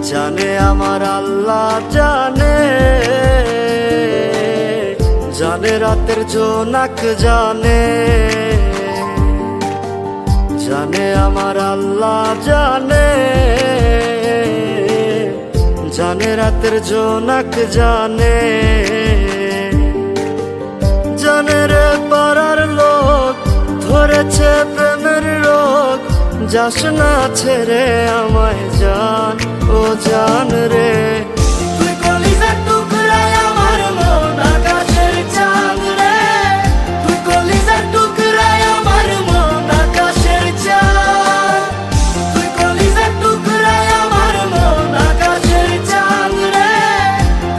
জানে আমার আল্লাহ জানে, জানে রাতের জোনাক জানে, জানে আমার আল্লাহ জানে, জানে রাতের জোনাক জানে, জানে রে পাড়ার লোক ধরেছে প্রেমের রোগ, যাস না ছেড়ে আমায় জান, ও জান রে। তুই কলিজার টুকরায় আমার মন আকাশের চাঁদ রে, তুই কলিজার টুকরায় আমার মন আকাশের চাঁদ, তুই কলিজার টুকরায় আমার মন আকাশের চাঁদ রে,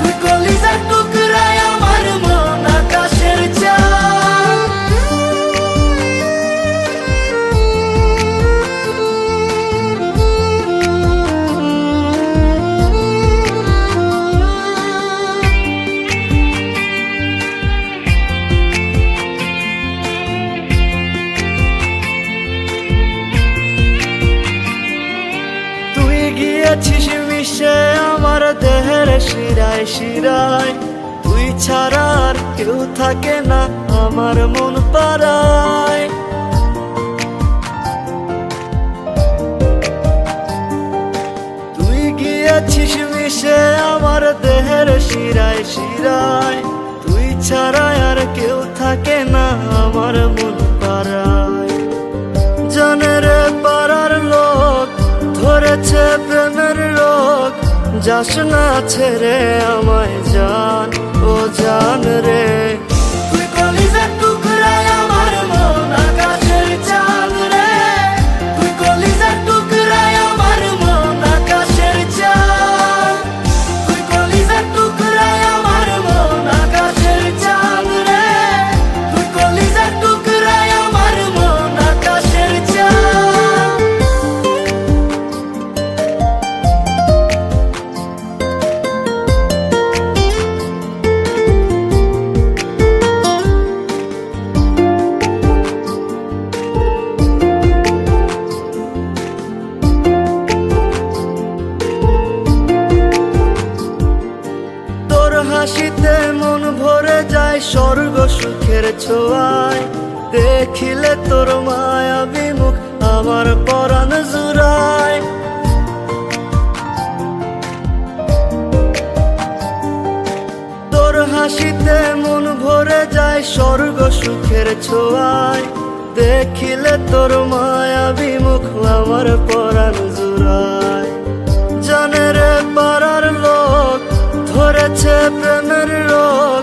তুই কলিজার টুকরায় আমার মন আকাশের চাঁদ। গিয়েছিস মিশে আমার দেহের শিরায় শিরায়, তুই ছাড়া আর কেউ থাকে না আমার মন পাড়ায়। তুই গিয়েছিস মিশে আমার দেহের শিরায় শিরায়, তুই ছাড়া আর কেউ থাকে না আমার মন পাড়ায়। জানে রে পাড়ার লোক ধরেছে প্রেমের রোগ, যাস না ছেড়ে আমায় জান, ও জান রে। তুই কলিজার টুকরায় আমার মন আকাশের চাঁদ রে, তুই কলিজার টুকরায় আমার মন আকাশের চাঁদ, তুই কলিজার টুকরায় আমার মন আকাশের চাঁদ রে, তুই কলিজার টুকরায় আমার মন আকাশের চাঁদ। হাসিতে মন ভরে যায় স্বর্গ সুখের ছোঁয়ায়, দেখিলে তোর মায়াবী মুখ আমার পরাণ জুড়ায়। তোর হাসিতে মন ভরে যায় স্বর্গ সুখের ছোঁয়ায়, দেখিলে তোর মায়াবী মুখ আমার পরাণ জুড়ায়। জানে রে পাড়ার লোক ধরেছে প্রেমের রোগ,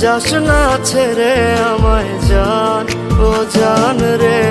যাস না ছেড়ে আমায় জান, ও জান রে।